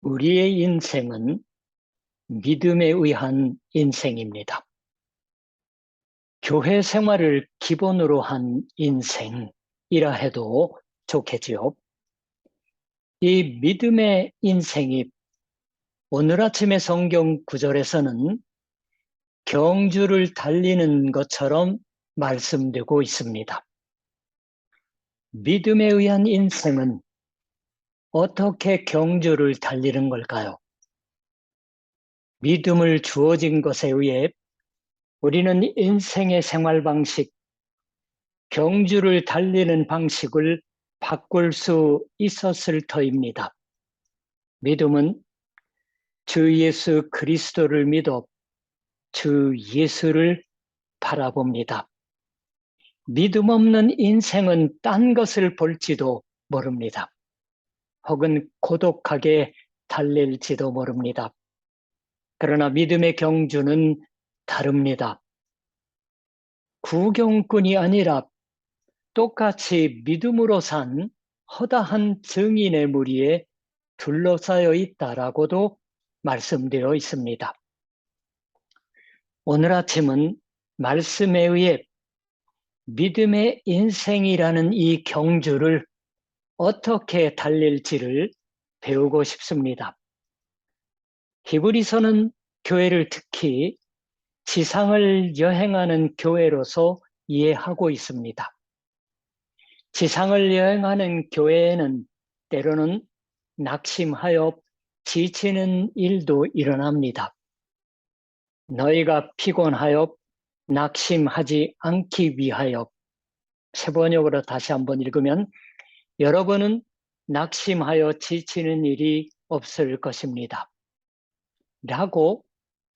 우리의 인생은 믿음에 의한 인생입니다. 교회 생활을 기본으로 한 인생이라 해도 좋겠지요. 이 믿음의 인생이 오늘 아침의 성경 구절에서는 경주를 달리는 것처럼 말씀되고 있습니다. 믿음에 의한 인생은 어떻게 경주를 달리는 걸까요? 믿음을 주어진 것에 의해 우리는 인생의 생활 방식, 경주를 달리는 방식을 바꿀 수 있었을 터입니다. 믿음은 주 예수 그리스도를 믿어 주 예수를 바라봅니다. 믿음 없는 인생은 딴 것을 볼지도 모릅니다. 혹은 고독하게 달릴지도 모릅니다. 그러나 믿음의 경주는 다릅니다. 구경꾼이 아니라 똑같이 믿음으로 산 허다한 증인의 무리에 둘러싸여 있다라고도 말씀되어 있습니다. 오늘 아침은 말씀에 의해 믿음의 인생이라는 이 경주를 어떻게 달릴지를 배우고 싶습니다. 히브리서는 교회를 특히 지상을 여행하는 교회로서 이해하고 있습니다. 지상을 여행하는 교회에는 때로는 낙심하여 지치는 일도 일어납니다. 너희가 피곤하여 낙심하지 않기 위하여. 세번역으로 다시 한번 읽으면 여러분은 낙심하여 지치는 일이 없을 것입니다. 라고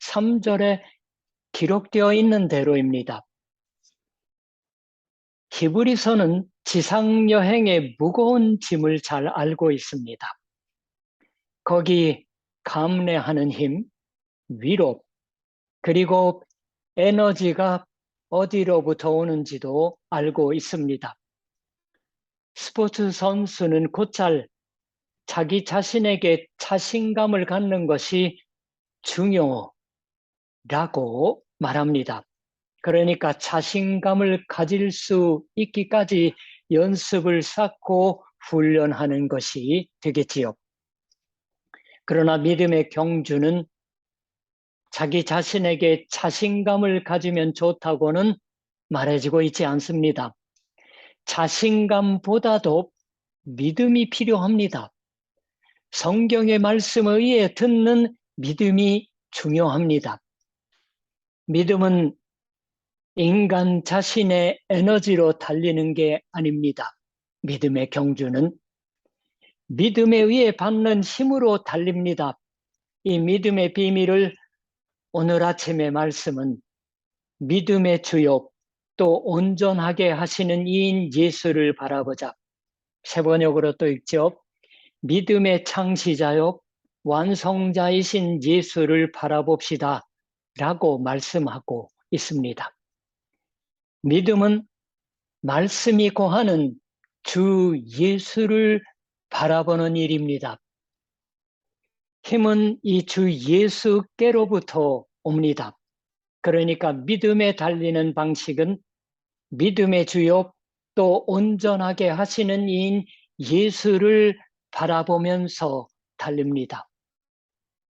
3절에 기록되어 있는 대로입니다. 히브리서는 지상여행의 무거운 짐을 잘 알고 있습니다. 거기 감내하는 힘, 위로, 그리고 에너지가 어디로부터 오는지도 알고 있습니다. 스포츠 선수는 곧잘 자기 자신에게 자신감을 갖는 것이 중요하다고 말합니다. 그러니까 자신감을 가질 수 있기까지 연습을 쌓고 훈련하는 것이 되겠지요. 그러나 믿음의 경주는 자기 자신에게 자신감을 가지면 좋다고는 말해지고 있지 않습니다. 자신감보다도 믿음이 필요합니다. 성경의 말씀에 의해 듣는 믿음이 중요합니다. 믿음은 인간 자신의 에너지로 달리는 게 아닙니다. 믿음의 경주는 믿음에 의해 받는 힘으로 달립니다. 이 믿음의 비밀을 오늘 아침의 말씀은 믿음의 주요 또 온전하게 하시는 이인 예수를 바라보자. 세번역으로 또 읽죠. 믿음의 창시자요 완성자이신 예수를 바라봅시다 라고 말씀하고 있습니다. 믿음은 말씀이 고하는 주 예수를 바라보는 일입니다. 힘은 이 주 예수께로부터 옵니다. 그러니까 믿음에 달리는 방식은 믿음의 주요 또 온전하게 하시는 이인 예수를 바라보면서 달립니다.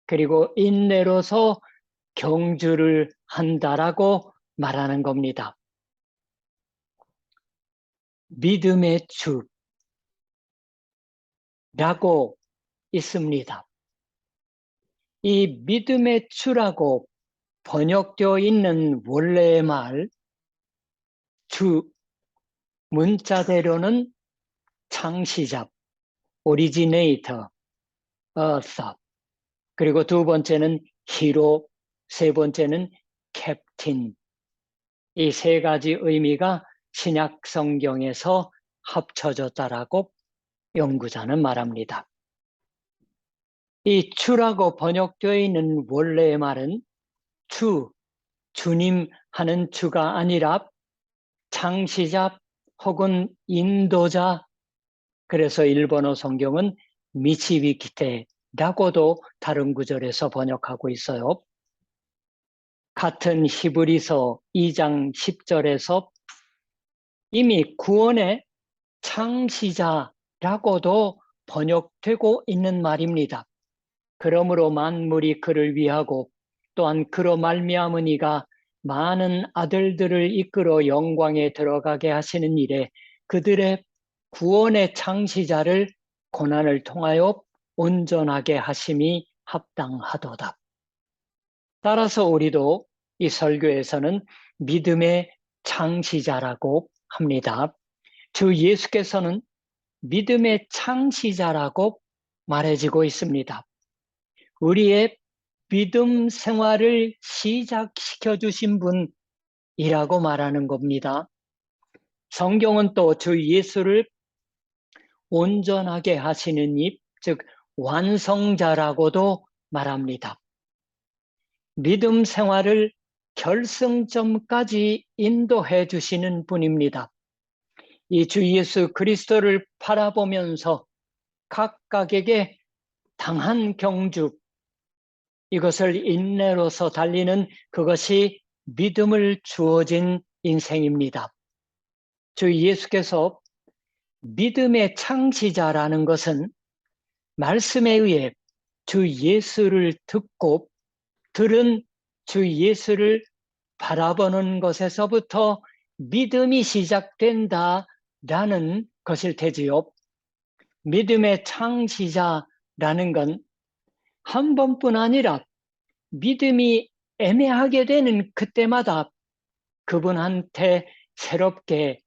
그리고 인내로서 경주를 한다라고 말하는 겁니다. 믿음의 주라고 있습니다. 이 믿음의 주라고 번역되어 있는 원래의 말, 주, 문자대로는 창시자, originator, author, 그리고 두 번째는 hero, 세 번째는 captain. 이 세 가지 의미가 신약 성경에서 합쳐졌다라고 연구자는 말합니다. 이 주라고 번역되어 있는 원래의 말은 주님 하는 주가 아니라 창시자 혹은 인도자, 그래서 일본어 성경은 미치비키테 라고도 다른 구절에서 번역하고 있어요. 같은 히브리서 2장 10절에서 이미 구원의 창시자라고도 번역되고 있는 말입니다. 그러므로 만물이 그를 위하고 또한 그로 말미암은 이가 많은 아들들을 이끌어 영광에 들어가게 하시는 일에 그들의 구원의 창시자를 고난을 통하여 온전하게 하심이 합당하도다. 따라서 우리도 이 설교에서는 믿음의 창시자라고 합니다. 주 예수께서는 믿음의 창시자라고 말해지고 있습니다. 우리의 믿음 생활을 시작시켜 주신 분이라고 말하는 겁니다. 성경은 또 주 예수를 온전하게 하시는 이, 즉 완성자라고도 말합니다. 믿음 생활을 결승점까지 인도해 주시는 분입니다. 이 주 예수 그리스도를 바라보면서 각각에게 당한 경주, 이것을 인내로서 달리는 그것이 믿음을 주어진 인생입니다. 주 예수께서 믿음의 창시자라는 것은 말씀에 의해 주 예수를 듣고 들은 주 예수를 바라보는 것에서부터 믿음이 시작된다라는 것일 테지요. 믿음의 창시자라는 건 한 번뿐 아니라 믿음이 애매하게 되는 그때마다 그분한테 새롭게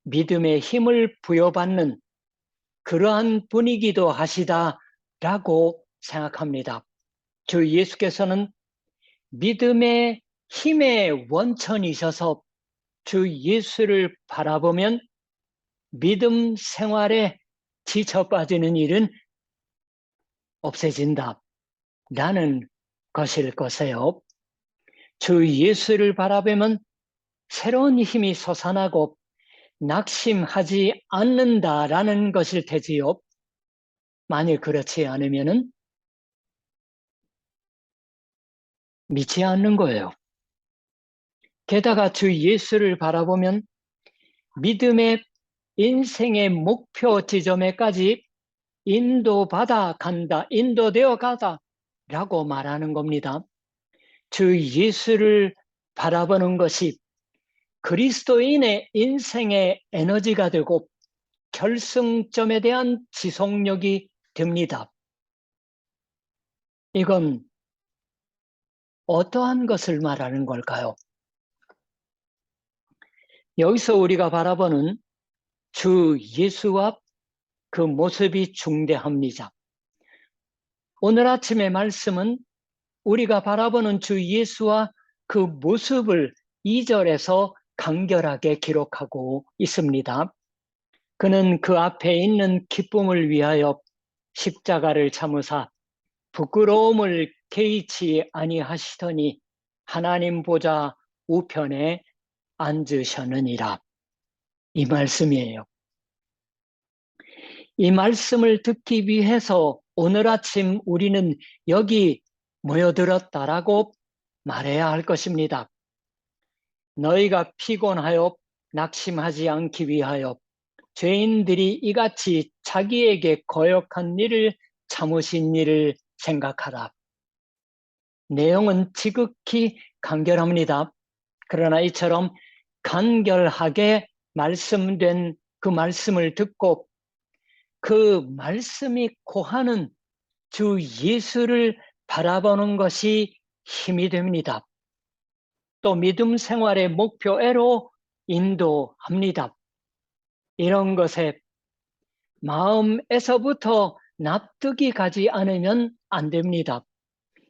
믿음의 힘을 부여받는 그러한 분이기도 하시다라고 생각합니다. 주 예수께서는 믿음의 힘의 원천이셔서 주 예수를 바라보면 믿음 생활에 지쳐 빠지는 일은 없어진다 라는 것일 것이에요. 주 예수를 바라보면 새로운 힘이 솟아나고 낙심하지 않는다라는 것일 테지요. 만일 그렇지 않으면 믿지 않는 거예요. 게다가 주 예수를 바라보면 믿음의 인생의 목표 지점에까지 인도받아 간다, 인도되어 가다 라고 말하는 겁니다. 주 예수를 바라보는 것이 그리스도인의 인생의 에너지가 되고 결승점에 대한 지속력이 됩니다. 이건 어떠한 것을 말하는 걸까요? 여기서 우리가 바라보는 주 예수와 그 모습이 중대합니다. 오늘 아침의 말씀은 우리가 바라보는 주 예수와 그 모습을 2절에서 간결하게 기록하고 있습니다. 그는 그 앞에 있는 기쁨을 위하여 십자가를 참으사 부끄러움을 개의치 아니하시더니 하나님 보좌 우편에 앉으셨느니라. 이 말씀이에요. 이 말씀을 듣기 위해서 오늘 아침 우리는 여기 모여들었다라고 말해야 할 것입니다. 너희가 피곤하여 낙심하지 않기 위하여 죄인들이 이같이 자기에게 거역한 일을 참으신 일을 생각하라. 내용은 지극히 간결합니다. 그러나 이처럼 간결하게 말씀된 그 말씀을 듣고 그 말씀이 고하는 주 예수를 바라보는 것이 힘이 됩니다. 또 믿음 생활의 목표애로 인도합니다. 이런 것에 마음에서부터 납득이 가지 않으면 안 됩니다.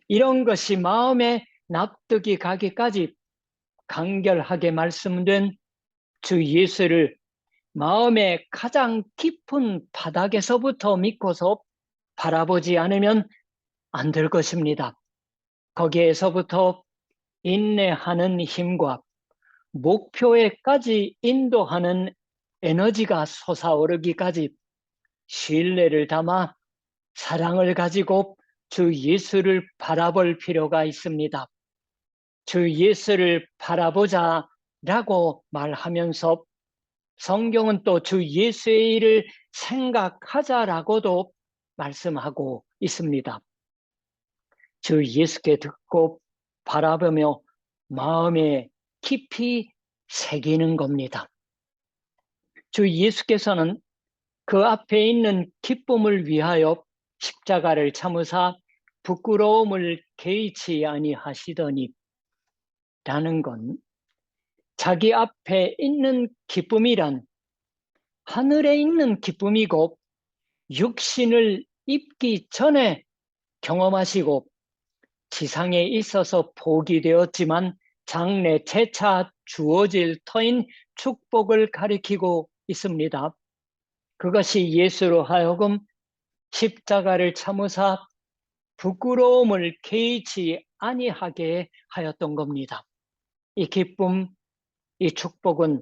이런 것이 마음에 납득이 가기까지 간결하게 말씀된 주 예수를 마음의 가장 깊은 바닥에서부터 믿고서 바라보지 않으면 안 될 것입니다. 거기에서부터 인내하는 힘과 목표에까지 인도하는 에너지가 솟아오르기까지 신뢰를 담아 사랑을 가지고 주 예수를 바라볼 필요가 있습니다. 주 예수를 바라보자라고 말하면서 성경은 또 주 예수의 일을 생각하자라고도 말씀하고 있습니다. 주 예수께 듣고 바라보며 마음에 깊이 새기는 겁니다. 주 예수께서는 그 앞에 있는 기쁨을 위하여 십자가를 참으사 부끄러움을 개의치 아니하시더니 라는 건 자기 앞에 있는 기쁨이란 하늘에 있는 기쁨이고 육신을 입기 전에 경험하시고 지상에 있어서 복이 되었지만 장래 재차 주어질 터인 축복을 가리키고 있습니다. 그것이 예수로 하여금 십자가를 참으사 부끄러움을 개의치 아니하게 하였던 겁니다. 이 기쁨, 이 축복은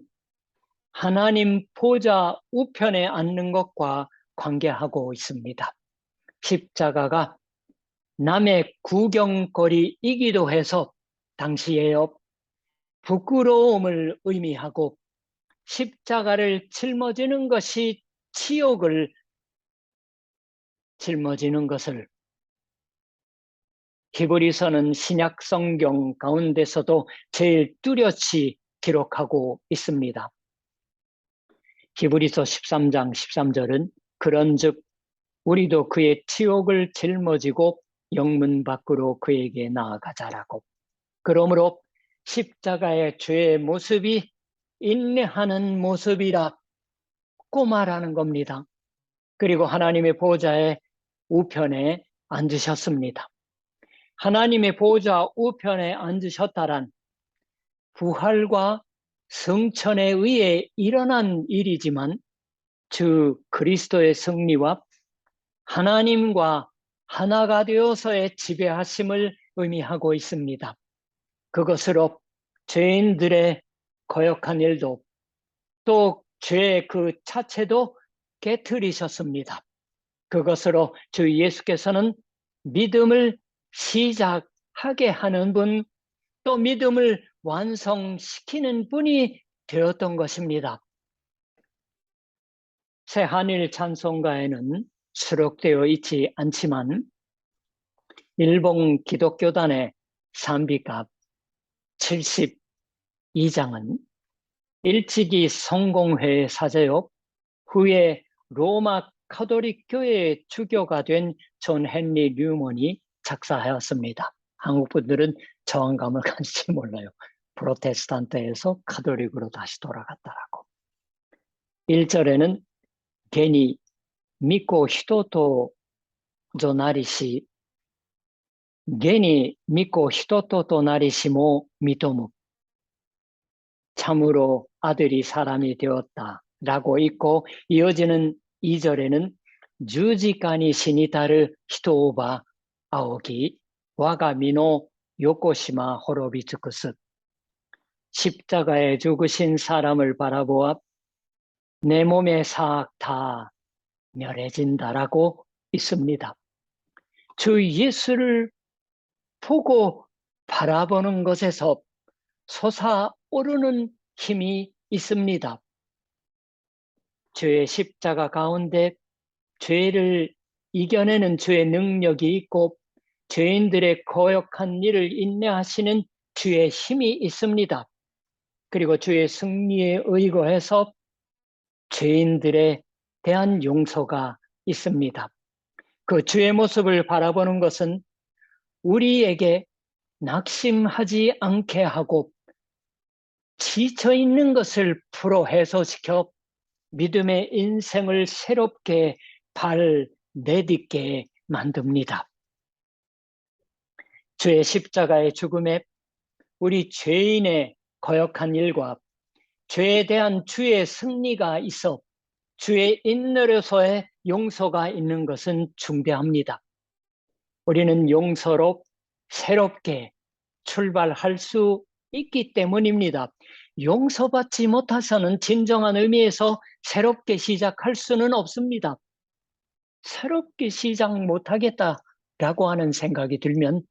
하나님 보좌 우편에 앉는 것과 관계하고 있습니다. 십자가가 남의 구경거리이기도 해서 당시에요, 부끄러움을 의미하고 십자가를 짊어지는 것이 치욕을 짊어지는 것을 히브리서는 신약 성경 가운데서도 제일 뚜렷이 기록하고 있습니다. 히브리서 13장 13절은 그런즉 우리도 그의 치욕을 짊어지고 영문 밖으로 그에게 나아가자라고. 그러므로 십자가의 죄의 모습이 인내하는 모습이라고 말하는 겁니다. 그리고 하나님의 보좌의 우편에 앉으셨습니다. 하나님의 보좌 우편에 앉으셨다란 부활과 성천에 의해 일어난 일이지만 주 그리스도의 승리와 하나님과 하나가 되어서의 지배하심을 의미하고 있습니다. 그것으로 죄인들의 거역한 일도 또 죄 그 자체도 깨트리셨습니다. 그것으로 주 예수께서는 믿음을 시작하게 하는 분, 또 믿음을 완성시키는 분이 되었던 것입니다. 새 한일 찬송가에는 수록되어 있지 않지만 일본 기독교단의賛美가 72장은 일찍이 성공회의 사제요, 후에 로마 카톨릭 교회의 주교가 된 존 헨리 뉴먼이 작사하였습니다. 한국 분들은 저항감을 가질지 몰라요. 프로테스탄트에서 카톨릭으로 다시 돌아갔다라고. 1절에는 괜히 믿고 히토토 조나리시 괜히 믿고 히토토 도나리시모 미토무 참으로 아들이 사람이 되었다 라고 있고, 이어지는 2절에는 주지카니 시니타르 히토오바 아오기 와가미노 요코시마 호로비츠쿠스 십자가에 죽으신 사람을 바라보아 내 몸의 사악 다 멸해진다라고 있습니다. 주 예수를 보고 바라보는 것에서 솟아오르는 힘이 있습니다. 주의 십자가 가운데 죄를 이겨내는 주의 능력이 있고 죄인들의 거역한 일을 인내하시는 주의 힘이 있습니다. 그리고 주의 승리에 의거해서 죄인들에 대한 용서가 있습니다. 그 주의 모습을 바라보는 것은 우리에게 낙심하지 않게 하고 지쳐 있는 것을 풀어 해소시켜 믿음의 인생을 새롭게 발 내딛게 만듭니다. 주의 십자가의 죽음에 우리 죄인의 거역한 일과 죄에 대한 주의 승리가 있어 주의 인내로서의 용서가 있는 것은 중대합니다. 우리는 용서로 새롭게 출발할 수 있기 때문입니다. 용서받지 못해서는 진정한 의미에서 새롭게 시작할 수는 없습니다. 새롭게 시작 못하겠다 라고 하는 생각이 들면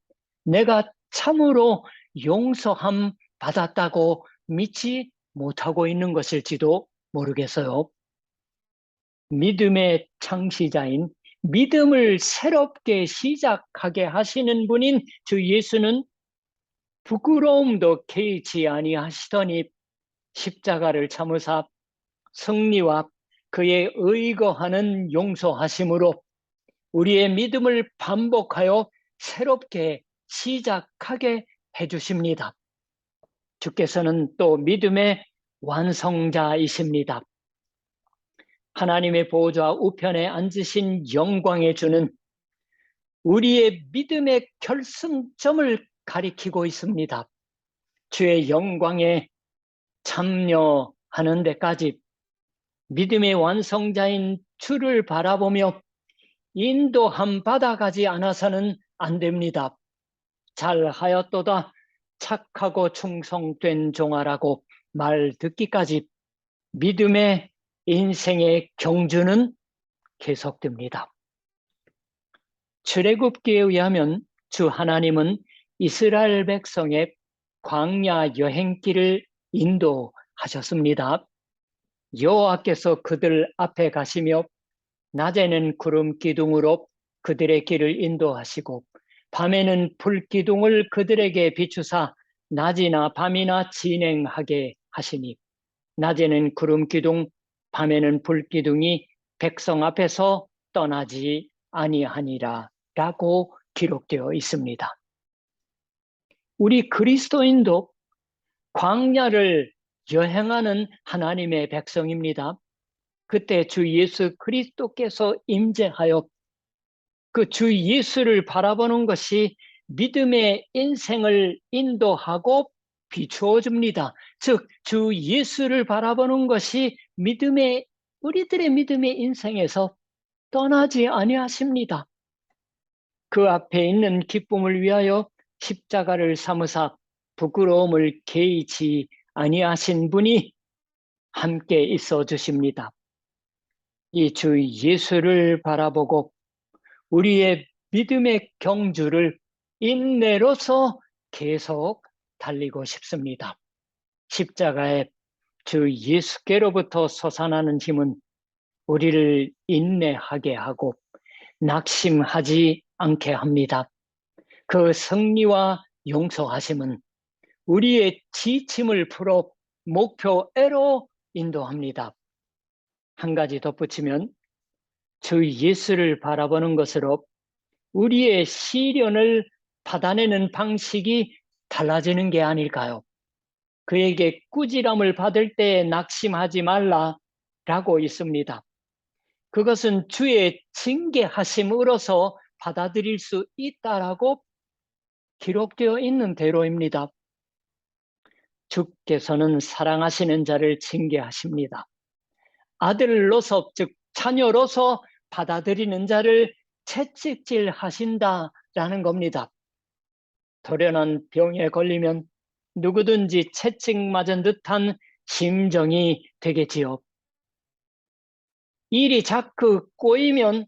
내가 참으로 용서함 받았다고 믿지 못하고 있는 것일지도 모르겠어요. 믿음의 창시자인 믿음을 새롭게 시작하게 하시는 분인 주 예수는 부끄러움도 개의치 아니하시더니 십자가를 참으사 승리와 그의 의거하는 용서하심으로 우리의 믿음을 반복하여 새롭게 시작하게 해주십니다. 주께서는 또 믿음의 완성자이십니다. 하나님의 보좌 우편에 앉으신 영광의 주는 우리의 믿음의 결승점을 가리키고 있습니다. 주의 영광에 참여하는 데까지 믿음의 완성자인 주를 바라보며 인도함 받아가지 않아서는 안 됩니다. 잘하였도다 착하고 충성된 종아라고 말 듣기까지 믿음의 인생의 경주는 계속됩니다. 출애굽기에 의하면 주 하나님은 이스라엘 백성의 광야 여행길을 인도하셨습니다. 여호와께서 그들 앞에 가시며 낮에는 구름 기둥으로 그들의 길을 인도하시고 밤에는 불 기둥을 그들에게 비추사 낮이나 밤이나 진행하게 하시니 낮에는 구름 기둥 밤에는 불 기둥이 백성 앞에서 떠나지 아니하니라 라고 기록되어 있습니다. 우리 그리스도인도 광야를 여행하는 하나님의 백성입니다. 그때 주 예수 그리스도께서 임재하여 그 주 예수를 바라보는 것이 믿음의 인생을 인도하고 비추어 줍니다. 즉, 주 예수를 바라보는 것이 우리들의 믿음의 인생에서 떠나지 아니하십니다. 그 앞에 있는 기쁨을 위하여 십자가를 삼으사 부끄러움을 개의치 아니하신 분이 함께 있어 주십니다. 이 주 예수를 바라보고 우리의 믿음의 경주를 인내로서 계속 달리고 싶습니다. 십자가의 주 예수께로부터 솟아나는 힘은 우리를 인내하게 하고 낙심하지 않게 합니다. 그 승리와 용서하심은 우리의 지침을 풀어 목표애로 인도합니다. 한 가지 덧붙이면 주 예수를 바라보는 것으로 우리의 시련을 받아내는 방식이 달라지는 게 아닐까요? 그에게 꾸지람을 받을 때 낙심하지 말라라고 있습니다. 그것은 주의 징계하심으로서 받아들일 수 있다라고 기록되어 있는 대로입니다. 주께서는 사랑하시는 자를 징계하십니다. 아들로서 즉 자녀로서 받아들이는 자를 채찍질 하신다라는 겁니다. 돌연한 병에 걸리면 누구든지 채찍 맞은 듯한 심정이 되겠지요. 일이 자꾸 꼬이면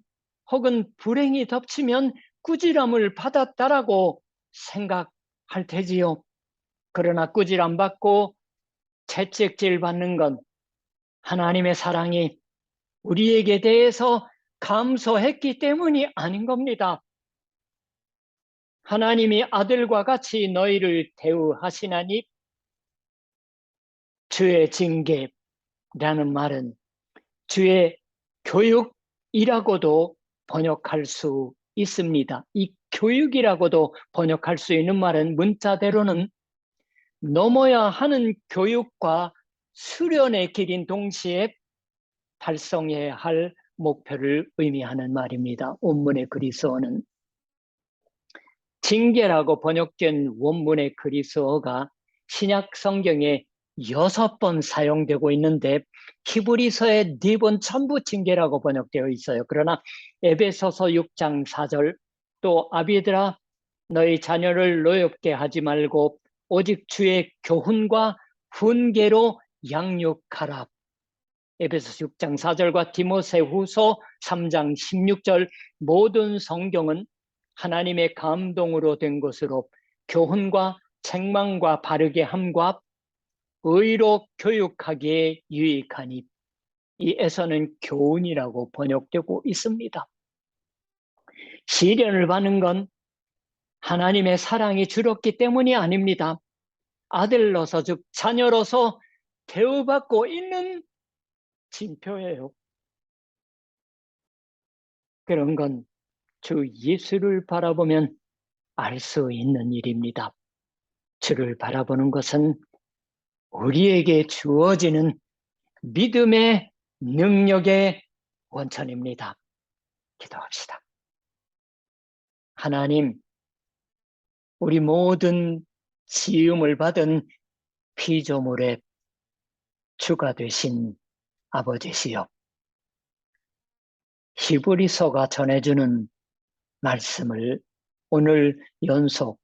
혹은 불행이 덮치면 꾸지람을 받았다라고 생각할 테지요. 그러나 꾸지람 받고 채찍질 받는 건 하나님의 사랑이 우리에게 대해서 감소했기 때문이 아닌 겁니다. 하나님이 아들과 같이 너희를 대우하시나니 주의 징계라는 말은 주의 교육이라고도 번역할 수 있습니다. 이 교육이라고도 번역할 수 있는 말은 문자대로는 넘어야 하는 교육과 수련의 길인 동시에 달성해야 할 목표를 의미하는 말입니다. 원문의 그리스어는 징계라고 번역된 원문의 그리스어가 신약 성경에 6번 사용되고 있는데 히브리서에 4번 전부 징계라고 번역되어 있어요. 그러나 에베소서 6장 4절 또 아비들아 너희 자녀를 노엽게 하지 말고 오직 주의 교훈과 훈계로 양육하라. 에베소서 6장 4절과 디모데후서 3장 16절 모든 성경은 하나님의 감동으로 된 것으로 교훈과 책망과 바르게 함과 의로 교육하기에 유익하니 이 에서는 교훈이라고 번역되고 있습니다. 시련을 받는 건 하나님의 사랑이 줄었기 때문이 아닙니다. 아들로서 즉 자녀로서 대우받고 있는 징표예요. 그런 건 주 예수를 바라보면 알 수 있는 일입니다. 주를 바라보는 것은 우리에게 주어지는 믿음의 능력의 원천입니다. 기도합시다. 하나님, 우리 모든 지음을 받은 피조물의 주가 되신 아버지시여, 히브리서가 전해주는 말씀을 오늘 연속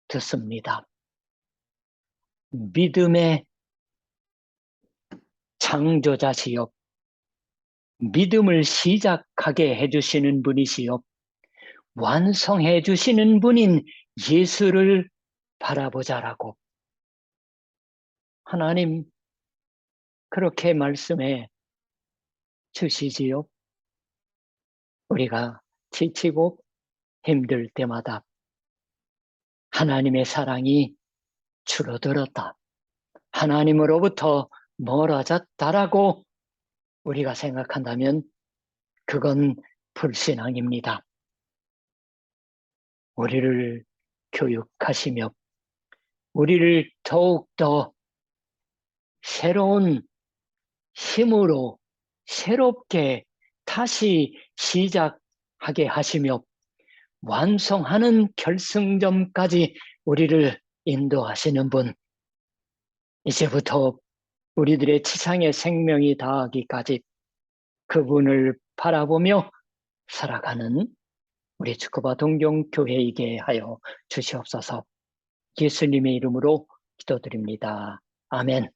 듣습니다. 믿음의 창조자시여, 믿음을 시작하게 해주시는 분이시여, 완성해 주시는 분인 예수를 바라보자라고 하나님 그렇게 말씀해 주시지요. 우리가 지치고 힘들 때마다 하나님의 사랑이 줄어들었다, 하나님으로부터 멀어졌다라고 우리가 생각한다면 그건 불신앙입니다. 우리를 교육하시며 우리를 더욱더 새로운 힘으로 새롭게 다시 시작하게 하시며 완성하는 결승점까지 우리를 인도하시는 분, 이제부터 우리들의 지상의 생명이 다하기까지 그분을 바라보며 살아가는 우리 축구바 동경교회이게 하여 주시옵소서. 예수님의 이름으로 기도드립니다. 아멘.